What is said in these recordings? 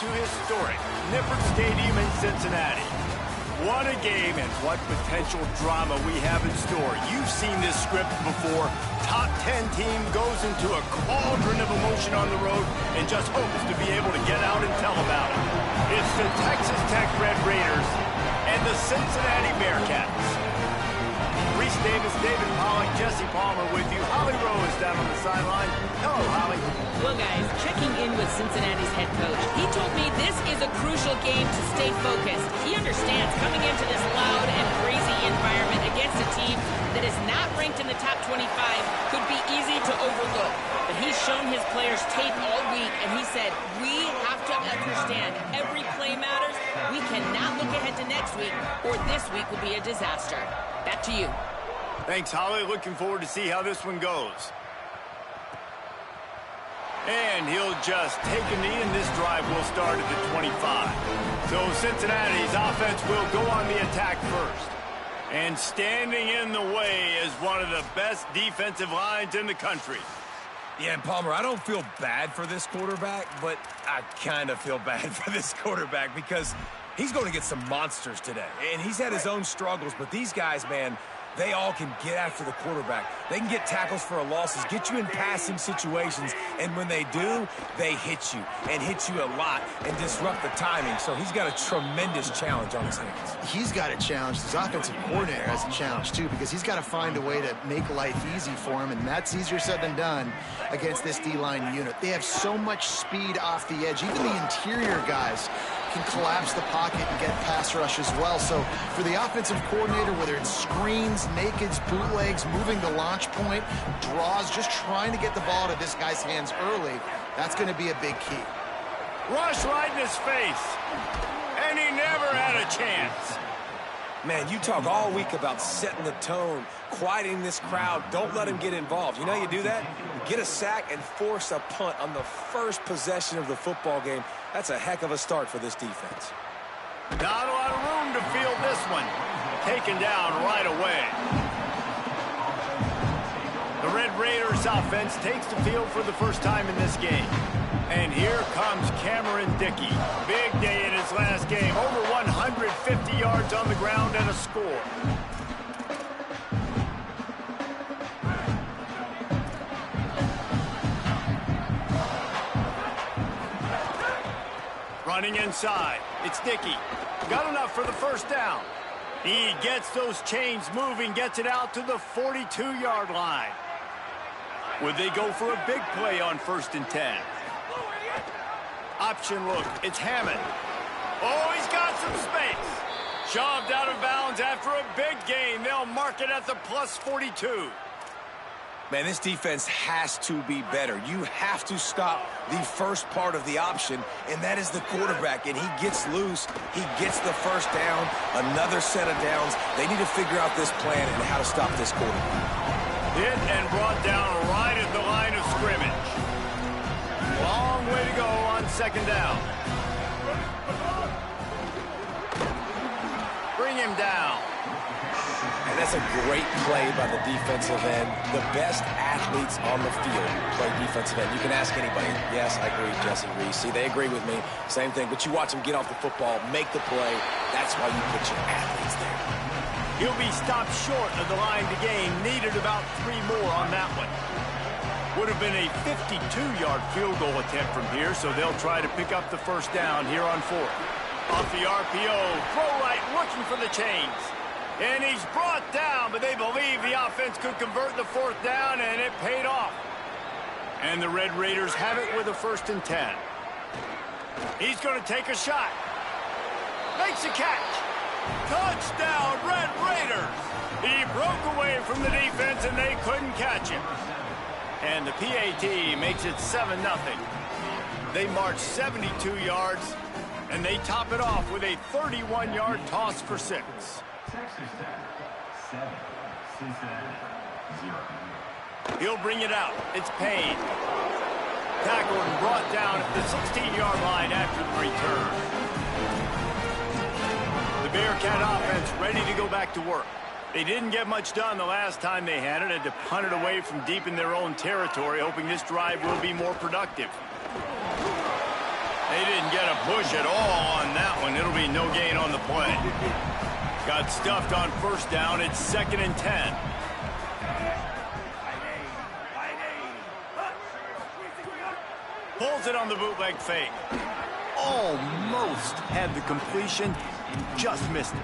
to historic Nippert Stadium in Cincinnati. What a game and what potential drama we have in store. You've seen this script before. Top 10 team goes into a cauldron of emotion on the road and just hopes to be able to get out and tell about it. It's the Texas Tech Red Raiders and the Cincinnati Bearcats. Reese Davis, David Pollock, Jesse Palmer with you. Holly Rowe is down on the sideline. Hello, Holly. Well, guys, checking in with Cincinnati's head coach, he told me this is a crucial game to stay focused. He understands coming into this loud and crazy environment against a team that is not ranked in the top 25 could be easy to overlook. But he's shown his players tape all week, and he said, we have to understand every play matters. We cannot look ahead to next week, or this week will be a disaster. Back to you. Thanks, Holly. Looking forward to see how this one goes. And he'll just take a knee, and this drive will start at the 25. So Cincinnati's offense will go on the attack first. And standing in the way is one of the best defensive lines in the country. Yeah, and Palmer, I don't feel bad for this quarterback, but I kind of feel bad for this quarterback because he's going to get some monsters today. And he's had his own struggles, but these guys, man, they all can get after the quarterback. They can get tackles for losses, get you in passing situations, and when they do, they hit you, and hit you a lot, and disrupt the timing. So he's got a tremendous challenge on his hands. He's got a challenge. His offensive coordinator has a challenge, too, because he's got to find a way to make life easy for him, and that's easier said than done against this D-line unit. They have so much speed off the edge. Even the interior guys can collapse the pocket and get pass rush as well. So for the offensive coordinator, whether it's screens, nakeds, bootlegs, moving the launch point, draws, just trying to get the ball to this guy's hands early, that's going to be a big key. Rush right in his face, and he never had a chance. Man, you talk all week about setting the tone, quieting this crowd. Don't let him get involved. You know how you do that? You get a sack and force a punt on the first possession of the football game. That's a heck of a start for this defense. Not a lot of room to field this one. Taken down right away. The Red Raiders offense takes the field for the first time in this game. And here comes Cameron Dickey. Big day in his last game. Over 150 yards on the ground and a score. Running inside. It's Dickey. Got enough for the first down. He gets those chains moving, gets it out to the 42-yard line. Would they go for a big play on 1st and 10? Option look. It's Hammond. Oh, he's got some space. Shoved out of bounds after a big gain. They'll mark it at the plus 42. Man, this defense has to be better. You have to stop the first part of the option, and that is the quarterback. And he gets loose. He gets the first down, another set of downs. They need to figure out this plan and how to stop this quarterback. Hit and brought down right at the line of scrimmage. Long way to go on 2nd down. Bring him down. And that's a great play by the defensive end. The best athletes on the field play defensive end. You can ask anybody. Yes, I agree, Jesse Reese. See, they agree with me. Same thing. But you watch them get off the football, make the play. That's why you put your athletes there. He'll be stopped short of the line to gain. Needed about 3 more on that one. Would have been a 52-yard field goal attempt from here, so they'll try to pick up the first down here on 4th. Off the RPO, throw right, looking for the chains. And he's brought down, but they believe the offense could convert the 4th down, and it paid off. And the Red Raiders have it with a 1st and 10. He's going to take a shot. Makes a catch. Touchdown, Red Raiders. He broke away from the defense, and they couldn't catch him. And the PAT makes it 7-0. They march 72 yards, and they top it off with a 31-yard toss for 6. Texas Tech, 7, Cincinnati, 0. He'll bring it out. It's Payne. Tackled and brought down at the 16-yard line after the return. The Bearcat offense ready to go back to work. They didn't get much done the last time they had it. Had to punt it away from deep in their own territory, hoping this drive will be more productive. They didn't get a push at all on that one. It'll be no gain on the play. Got stuffed on first down. It's 2nd and 10. Pulls it on the bootleg fake. Almost had the completion. Just missed it.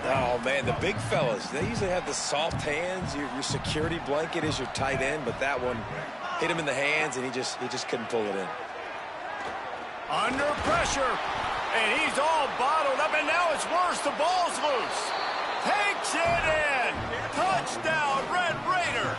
Oh, man, the big fellas, they usually have the soft hands. Your security blanket is your tight end, but that one hit him in the hands, and he just couldn't pull it in. Under pressure, and he's all bottled up, and now it's worse. The ball's loose. Takes it in. Touchdown, Red Raiders.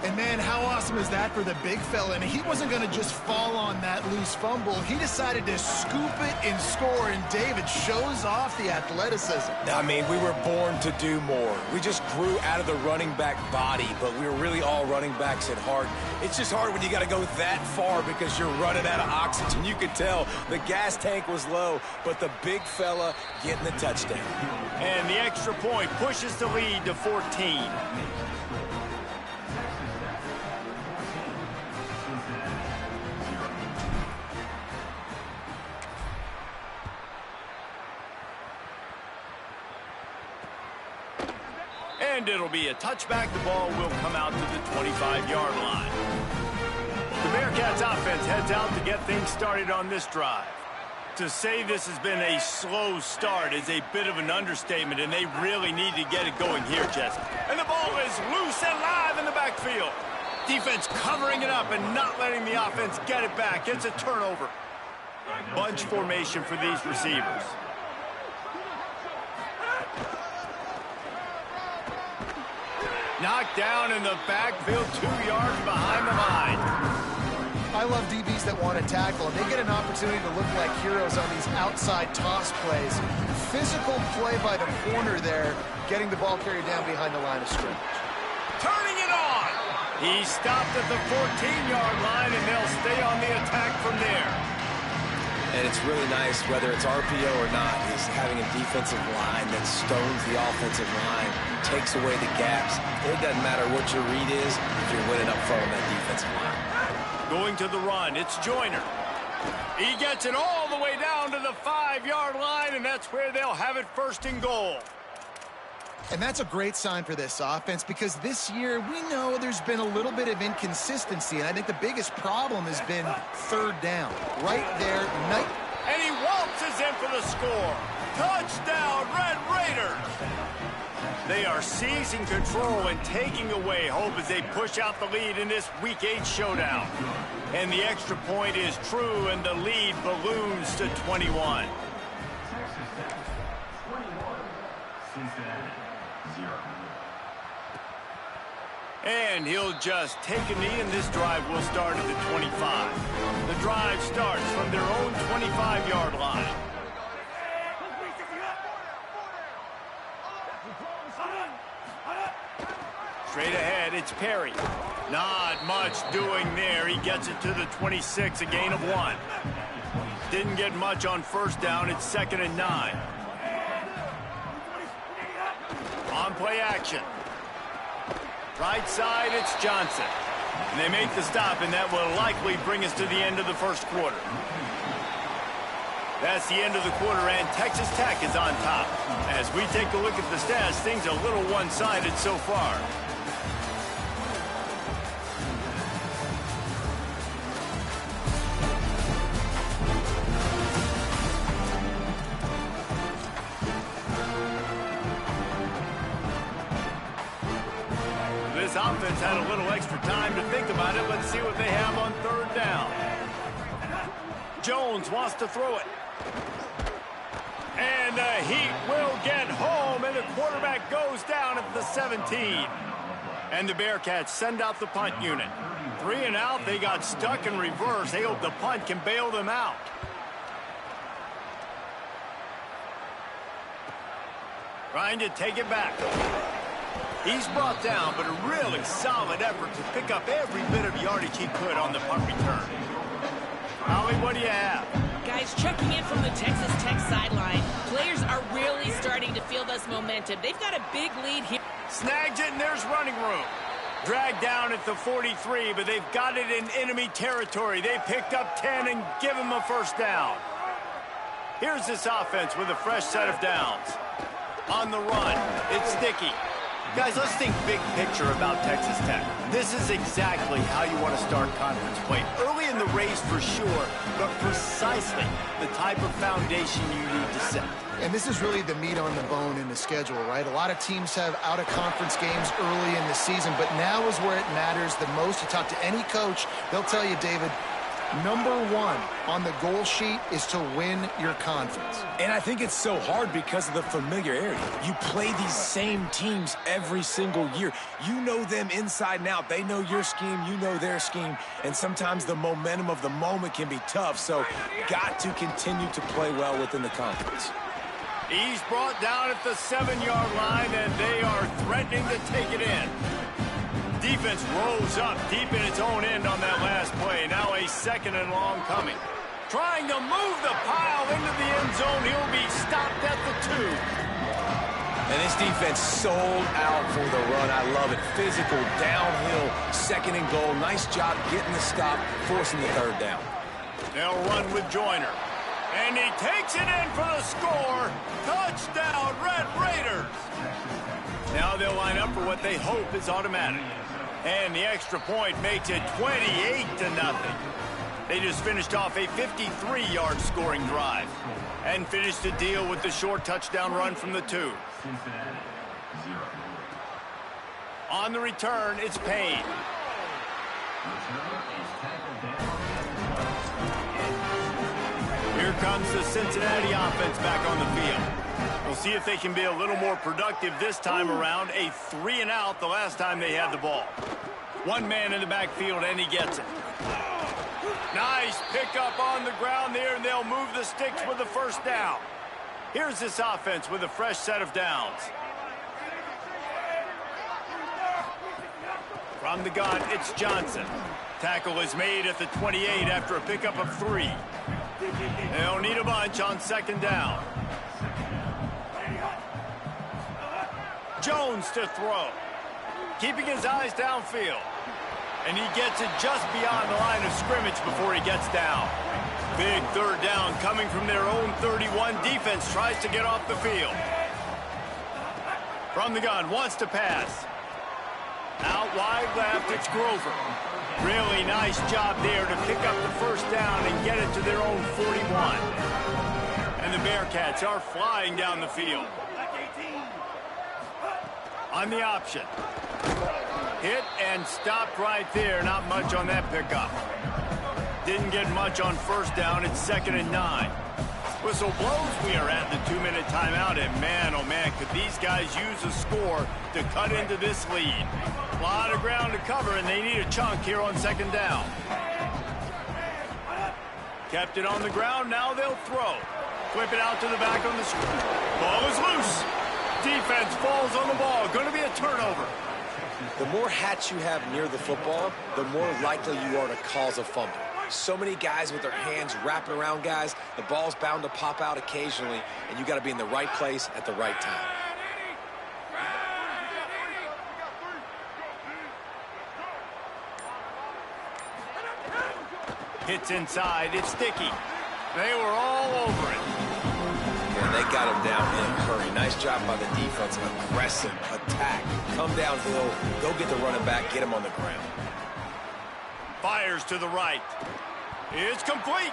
And, man, how awesome is that for the big fella? And he wasn't going to just fall on that loose fumble. He decided to scoop it and score, and David shows off the athleticism. I mean, we were born to do more. We just grew out of the running back body, but we were really all running backs at heart. It's just hard when you got to go that far because you're running out of oxygen. You could tell the gas tank was low, but the big fella getting the touchdown. And the extra point pushes the lead to 14. And it'll be a touchback. The ball will come out to the 25-yard line. The Bearcats offense heads out to get things started on this drive. To say this has been a slow start is a bit of an understatement, and they really need to get it going here, Jesse. And the ball is loose and live in the backfield. Defense covering it up and not letting the offense get it back. It's a turnover. Bunch formation for these receivers. Knocked down in the backfield, 2 yards behind the line. I love DBs that want to tackle, and they get an opportunity to look like heroes on these outside toss plays. Physical play by the corner there, getting the ball carried down behind the line of scrimmage. Turning it on. He stopped at the 14-yard line, and they'll stay on the attack from there. And it's really nice, whether it's RPO or not, is having a defensive line that stones the offensive line, takes away the gaps. It doesn't matter what your read is if you're winning up front on that defensive line. Going to the run, it's Joyner. He gets it all the way down to the 5-yard line, and that's where they'll have it 1st and goal. And that's a great sign for this offense, because this year we know there's been a little bit of inconsistency, and I think the biggest problem has been 3rd down. Right there, and he waltzes in for the score. Touchdown, Red Raiders! They are seizing control and taking away hope as they push out the lead in this Week 8 showdown. And the extra point is true, and the lead balloons to 21. Cincinnati, 0. And he'll just take a knee, and this drive will start at the 25. The drive starts from their own 25-yard line. Straight ahead, it's Perry. Not much doing there. He gets it to the 26, a gain of 1. Didn't get much on first down. It's 2nd and 9. On play action. Right side, it's Johnson. And they make the stop, and that will likely bring us to the end of the first quarter. That's the end of the quarter, and Texas Tech is on top. As we take a look at the stats, things are a little one-sided so far. This offense had a little extra time to think about it. Let's see what they have on 3rd down. Jones wants to throw it. And the Heat will get home, and the quarterback goes down at the 17. And the Bearcats send out the punt unit. 3 and out, they got stuck in reverse. They hope the punt can bail them out. Trying to take it back. He's brought down, but a really solid effort to pick up every bit of yardage he could on the punt return. Holly, what do you have? Guys, checking in from the Texas Tech sideline. Players are really starting to feel this momentum. They've got a big lead here. Snags it, and there's running room. Dragged down at the 43, but they've got it in enemy territory. They picked up 10 and give them a first down. Here's this offense with a fresh set of downs. On the run, it's sticky. Guys, let's think big picture about Texas Tech. This is exactly how you want to start conference play. Early in the race for sure, but precisely the type of foundation you need to set. And this is really the meat on the bone in the schedule, right? A lot of teams have out-of-conference games early in the season, but now is where it matters the most. You talk to any coach, they'll tell you, David, number one on the goal sheet is to win your conference. And I think it's so hard because of the familiarity. You play these same teams every single year. You know them inside and out. They know your scheme, you know their scheme, and sometimes the momentum of the moment can be tough, so got to continue to play well within the conference. He's brought down at the 7-yard line, and they are threatening to take it in. Defense rose up deep in its own end on that last play. Now a 2nd and long coming. Trying to move the pile into the end zone. He'll be stopped at the 2. And this defense sold out for the run. I love it. Physical, downhill, 2nd and goal. Nice job getting the stop, forcing the 3rd down. They'll run with Joyner. And he takes it in for the score. Touchdown, Red Raiders. Now they'll line up for what they hope is automatic. And the extra point makes it 28-0. They just finished off a 53-yard scoring drive and finished the deal with the short touchdown run from the 2. On the return, it's Payne. Here comes the Cincinnati offense back on the field. We'll see if they can be a little more productive this time around. A 3-and-out the last time they had the ball. One man in the backfield, and he gets it. Nice pickup on the ground there, and they'll move the sticks with the first down. Here's this offense with a fresh set of downs. From the gun, it's Johnson. Tackle is made at the 28 after a pickup of 3. They'll need a bunch on 2nd down. Jones to throw. Keeping his eyes downfield. And he gets it just beyond the line of scrimmage before he gets down. Big 3rd down coming from their own 31. Defense tries to get off the field. From the gun, wants to pass. Out wide left, it's Grover. Really nice job there to pick up the first down and get it to their own 41. And the Bearcats are flying down the field. On the option. Hit and stopped right there. Not much on that pickup. Didn't get much on first down. It's 2nd and 9. Whistle blows. We are at the 2-minute timeout. And man, oh man, could these guys use a score to cut into this lead. A lot of ground to cover, and they need a chunk here on 2nd down. Kept it on the ground. Now they'll throw. Flip it out to the back on the screen. Ball is loose. Defense falls on the ball. Going to be a turnover. The more hats you have near the football, the more likely you are to cause a fumble. So many guys with their hands wrapping around guys, the ball's bound to pop out occasionally, and you got to be in the right place at the right time. Hits inside, it's sticky. They were all over it. And they got him down in a hurry. Nice job by the defense, aggressive attack. Come downhill, go get the running back, get him on the ground. Fires to the right. It's complete.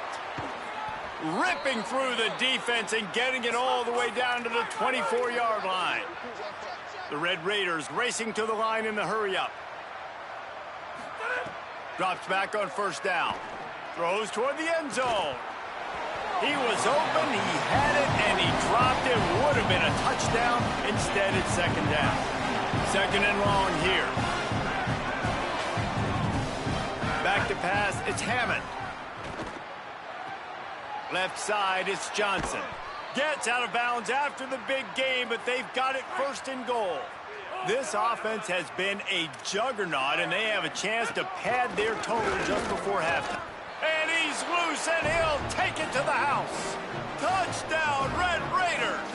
Ripping through the defense and getting it all the way down to the 24-yard line. The Red Raiders racing to the line in the hurry-up. Drops back on first down. Throws toward the end zone. He was open, he had it, and he dropped it. Would have been a touchdown. Instead, it's 2nd down. 2nd and long here. Back to pass, it's Hammond. Left side, it's Johnson. Gets out of bounds after the big game, but they've got it 1st and goal. This offense has been a juggernaut, and they have a chance to pad their total just before halftime. And he's loose, and he'll take it to the house. Touchdown, Red Raiders.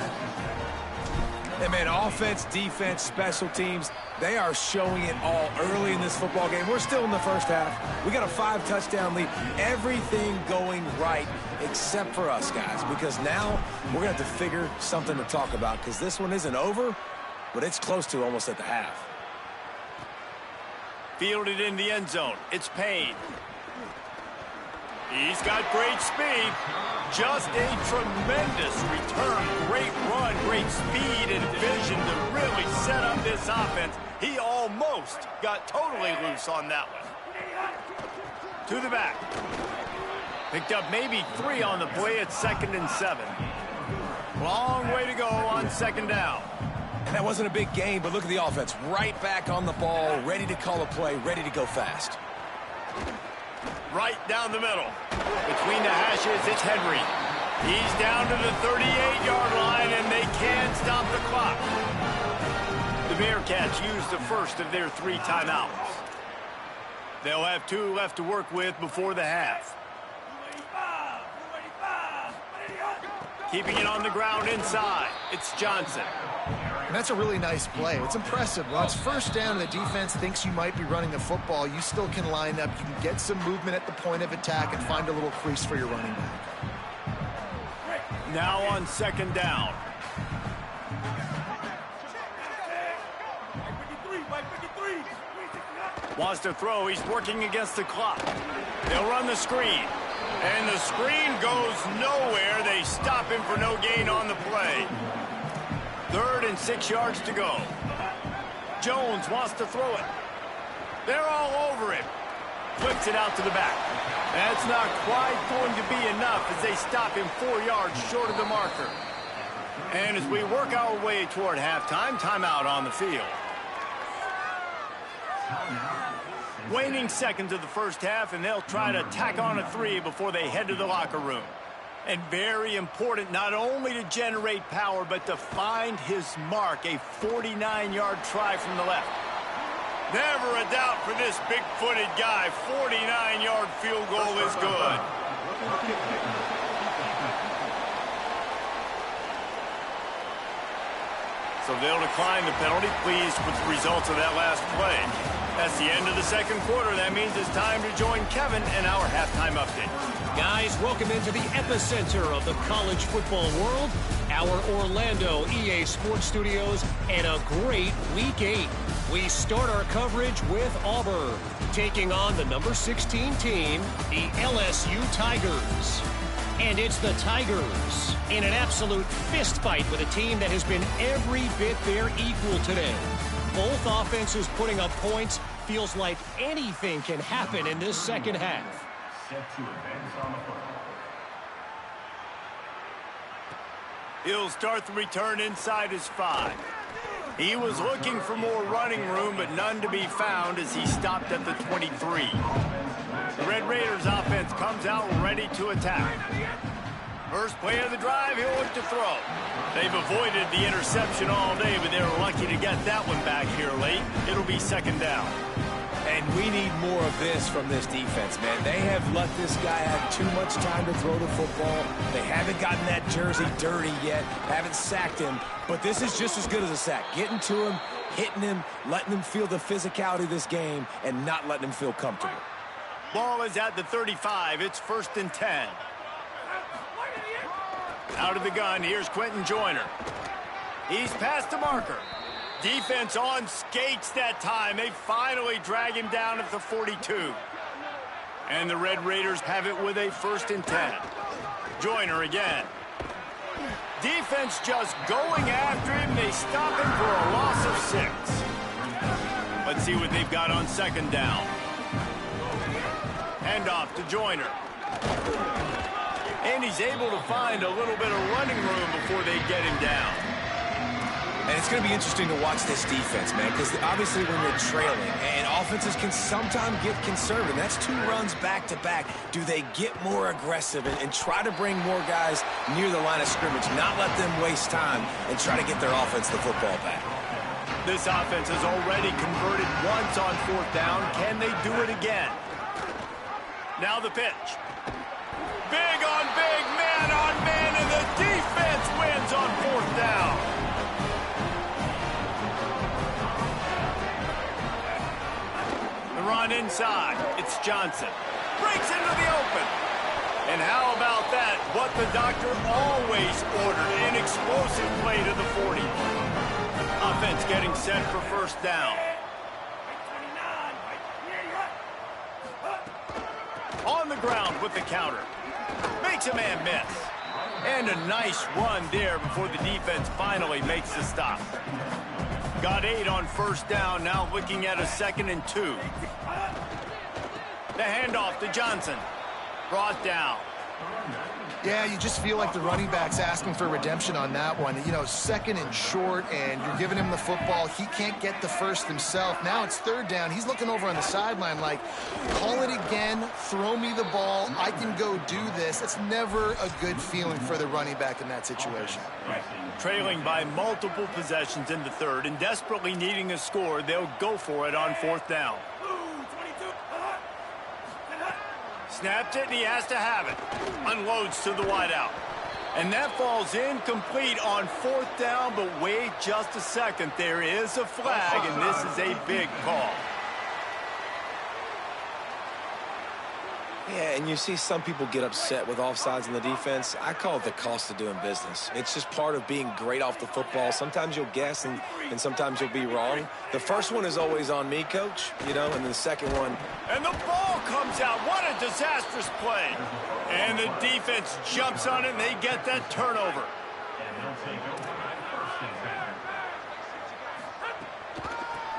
And, man, offense, defense, special teams, they are showing it all early in this football game. We're still in the first half. We got a 5-touchdown lead. Everything going right except for us, guys, because now we're going to have to figure something to talk about because this one isn't over, but it's close to almost at the half. Fielded in the end zone. It's Payne. He's got great speed. Just a tremendous return. Great run, great speed and vision to really set up this offense. He almost got totally loose on that one. To the back. Picked up maybe 3 on the play at 2nd and 7. Long way to go on 2nd down. And that wasn't a big game, but look at the offense. Right back on the ball, ready to call a play, ready to go fast. Right down the middle. Between the hashes, it's Henry. He's down to the 38-yard line, and they can't stop the clock. The Bearcats use the first of their 3 timeouts. They'll have 2 left to work with before the half. Keeping it on the ground inside. It's Johnson. And that's a really nice play. It's impressive. When it's first down and the defense thinks you might be running the football, you still can line up. You can get some movement at the point of attack and find a little crease for your running back. Now on 2nd down. Wants to throw. He's working against the clock. They'll run the screen. And the screen goes nowhere. They stop him for no gain on the play. 3rd and 6 yards to go. Jones wants to throw it. They're all over him. Flips it out to the back. That's not quite going to be enough as they stop him 4 yards short of the marker. And as we work our way toward halftime, timeout on the field. Waning seconds of the first half, and they'll try to tack on a 3 before they head to the locker room. And very important not only to generate power, but to find his mark, a 49-yard try from the left. Never a doubt for this big-footed guy. 49-yard field goal is good. So they'll decline the penalty, pleased with the results of that last play. That's the end of the second quarter. That means it's time to join Kevin in our halftime update. Guys, welcome into the epicenter of the college football world, our Orlando EA Sports Studios, and a great Week 8. We start our coverage with Auburn, taking on the number 16 team, the LSU Tigers. And it's the Tigers in an absolute fist fight with a team that has been every bit their equal today. Both offenses putting up points. Feels like anything can happen in this second half. Set to advance on the football. He'll start the return inside his 5. He was looking for more running room, but none to be found as he stopped at the 23. The Red Raiders offense comes out ready to attack. First play of the drive, he'll look to throw. They've avoided the interception all day, but they were lucky to get that one back here late. It'll be 2nd down. And we need more of this from this defense, man. They have let this guy have too much time to throw the football. They haven't gotten that jersey dirty yet, haven't sacked him. But this is just as good as a sack. Getting to him, hitting him, letting him feel the physicality of this game, and not letting him feel comfortable. Ball is at the 35. It's 1st and 10. Out of the gun, here's Quentin Joyner. He's past the marker. Defense on skates that time. They finally drag him down at the 42. And the Red Raiders have it with a 1st and 10. Joyner again. Defense just going after him. They stop him for a loss of 6. Let's see what they've got on 2nd down. Handoff to Joyner. And he's able to find a little bit of running room before they get him down. And it's going to be interesting to watch this defense, man, because obviously when you're trailing, and offenses can sometimes get conservative. That's 2 runs back-to-back. Do they get more aggressive and try to bring more guys near the line of scrimmage, not let them waste time, and try to get their offense the football back? This offense has already converted once on 4th down. Can they do it again? Now the pitch. Big on big, man on man, and the defense wins on 4th down. on inside. It's Johnson. Breaks into the open. And how about that? What the doctor always ordered, an explosive play to the 40. Offense getting set for first down. On the ground with the counter. Makes a man miss. And a nice run there before the defense finally makes the stop. Got 8 on first down, now looking at a 2nd and 2. The handoff to Johnson. Brought down. Yeah, you just feel like the running back's asking for redemption on that one. You know, 2nd and short, and you're giving him the football. He can't get the first himself. Now it's 3rd down. He's looking over on the sideline like, call it again, throw me the ball, I can go do this. It's never a good feeling for the running back in that situation. Trailing by multiple possessions in the 3rd and desperately needing a score, they'll go for it on 4th down. Snapped it, and he has to have it. Unloads to the wideout. And that falls incomplete on 4th down, but wait just a second. There is a flag, and this is a big call. Yeah, and you see some people get upset with offsides in the defense. I call it the cost of doing business. It's just part of being great off the football. Sometimes you'll guess, and sometimes you'll be wrong. The first one is always on me, Coach, you know, and then the second one. And the ball comes out. What a disastrous play. And the defense jumps on it, and they get that turnover.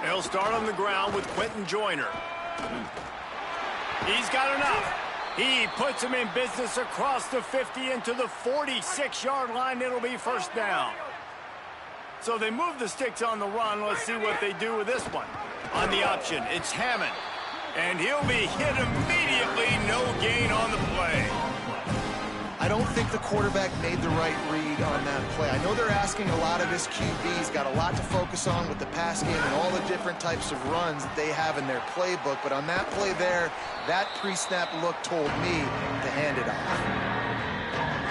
They'll start on the ground with Quentin Joyner. He's got enough. He puts him in business across the 50 into the 46-yard line. It'll be first down. So they move the sticks on the run. Let's see what they do with this one. On the option, it's Hammond. And he'll be hit immediately. No gain on the play. I don't think the quarterback made the right read on that play. I know they're asking a lot of his QB. He's got a lot to focus on with the pass game and all the different types of runs that they have in their playbook. But on that play there, that pre-snap look told me to hand it off.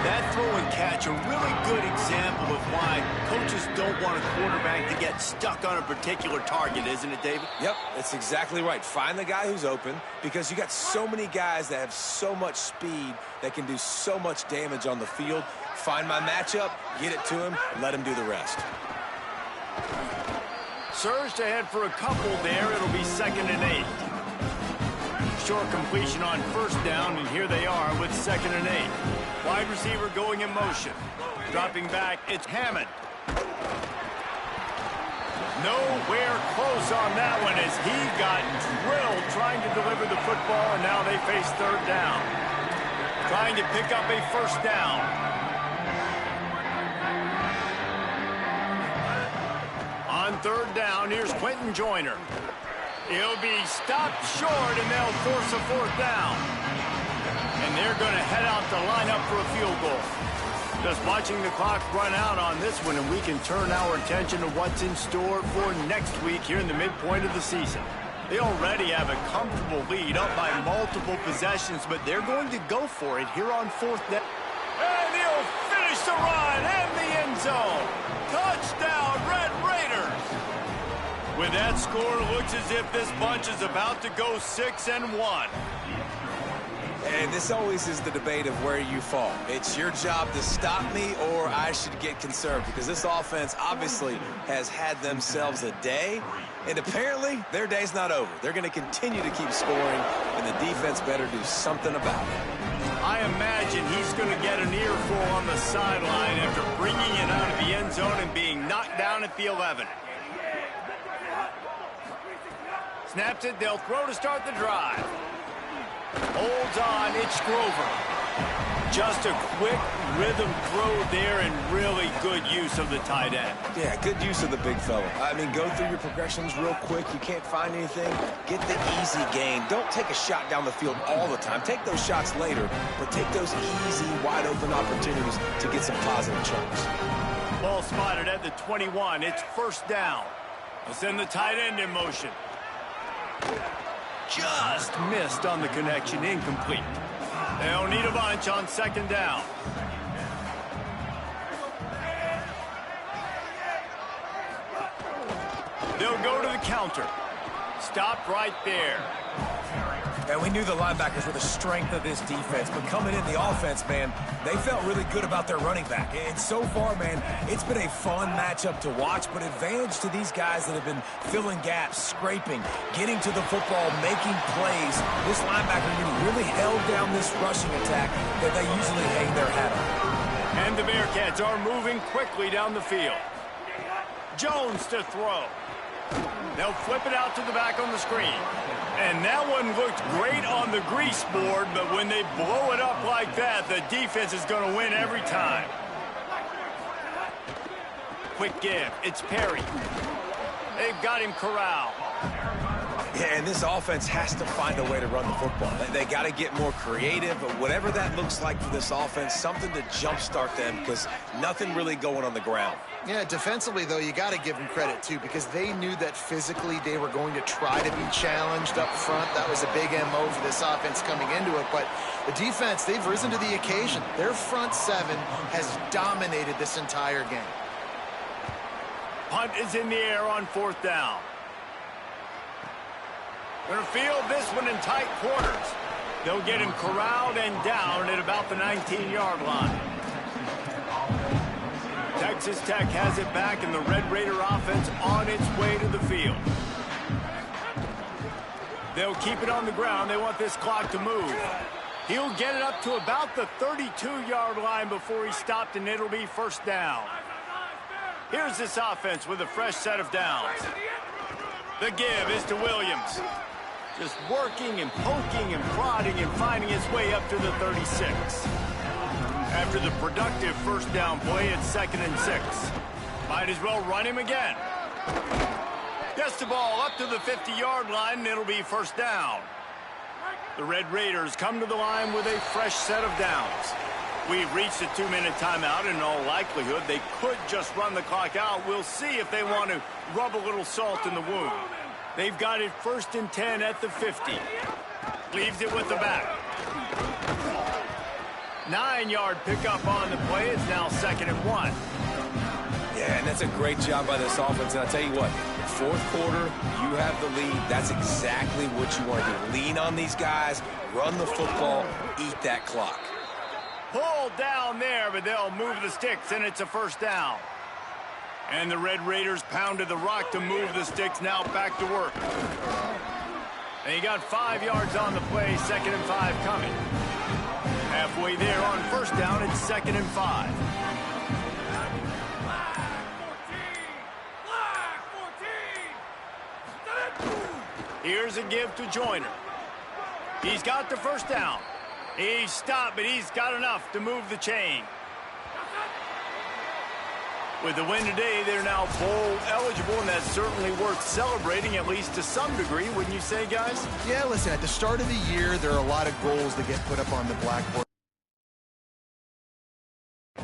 That throw and catch, a really good example of why coaches don't want a quarterback to get stuck on a particular target, isn't it, David? Yep, it's exactly right. Find the guy who's open, because you got so many guys that have so much speed that can do so much damage on the field. Find my matchup, get it to him, and let him do the rest. Surged ahead for a couple there. It'll be 2nd and 8. Short completion on first down, and here they are with 2nd and 8. Wide receiver going in motion. Dropping back, it's Hammond. Nowhere close on that one as he got drilled trying to deliver the football, and now they face 3rd down. Trying to pick up a first down. On 3rd down, here's Quentin Joyner. He'll be stopped short, and they'll force a 4th down. And they're going to head out to line up for a field goal. Just watching the clock run out on this one, and we can turn our attention to what's in store for next week here in the midpoint of the season. They already have a comfortable lead up by multiple possessions, but they're going to go for it here on 4th down. And he'll finish the run and the end zone. Touchdown, Red Raiders. With that score, it looks as if this bunch is about to go 6-1. And this always is the debate of where you fall. It's your job to stop me, or I should get conserved, because this offense obviously has had themselves a day, and apparently their day's not over. They're going to continue to keep scoring, and the defense better do something about it. I imagine he's going to get an earful on the sideline after bringing it out of the end zone and being knocked down at the 11. Snaps it, they'll throw to start the drive. Holds on, it's Grover. Just a quick rhythm throw there and really good use of the tight end. Yeah, good use of the big fella. I mean, go through your progressions real quick. You can't find anything, get the easy gain. Don't take a shot down the field all the time. Take those shots later, but take those easy, wide-open opportunities to get some positive chunks. Ball spotted at the 21. It's first down. They'll send the tight end in motion. Just missed on the connection, incomplete. They'll need a bunch on 2nd down. They'll go to the counter. Stopped right there. And we knew the linebackers were the strength of this defense, but coming in the offense, man, they felt really good about their running back. And so far, man, it's been a fun matchup to watch, but advantage to these guys that have been filling gaps, scraping, getting to the football, making plays. This linebacker unit really held down this rushing attack that they usually hang their hat on. And the Bearcats are moving quickly down the field. Jones to throw. They'll flip it out to the back on the screen. And that one looked great on the grease board, but when they blow it up like that, the defense is going to win every time. Quick give. It's Perry. They've got him corralled. Yeah, and this offense has to find a way to run the football. They got to get more creative, but whatever that looks like for this offense, something to jumpstart them because nothing really going on the ground. Yeah, defensively, though, you got to give them credit, too, because they knew that physically they were going to try to be challenged up front. That was a big MO for this offense coming into it. But the defense, they've risen to the occasion. Their front seven has dominated this entire game. Punt is in the air on 4th down. Gonna field this one in tight quarters. They'll get him corralled and down at about the 19-yard line. Texas Tech has it back, and the Red Raider offense on its way to the field. They'll keep it on the ground. They want this clock to move. He'll get it up to about the 32-yard line before he's stopped, and it'll be 1st down. Here's this offense with a fresh set of downs. The give is to Williams. Just working and poking and prodding and finding his way up to the 36. After the productive 1st down play, it's 2nd and 6. Might as well run him again. Gets the ball up to the 50-yard line, and it'll be 1st down. The Red Raiders come to the line with a fresh set of downs. We've reached a 2-minute timeout, and in all likelihood, they could just run the clock out. We'll see if they want to rub a little salt in the wound. They've got it 1st and 10 at the 50. Leaves it with the back. 9-yard pickup on the play. It's now 2nd and 1. Yeah, and that's a great job by this offense. And I'll tell you what, 4th quarter, you have the lead. That's exactly what you want to do. Lean on these guys, run the football, eat that clock. Pulled down there, but they'll move the sticks, and it's a 1st down. And the Red Raiders pounded the rock to move the sticks, now back to work. And he got 5 yards on the play, 2nd and 5 coming. Halfway there on 1st down, it's 2nd and 5. Here's a give to Joyner. He's got the 1st down. He's stopped, but he's got enough to move the chain. With the win today, they're now bowl eligible, and that's certainly worth celebrating, at least to some degree, wouldn't you say, guys? Yeah, listen, at the start of the year, there are a lot of goals that get put up on the blackboard.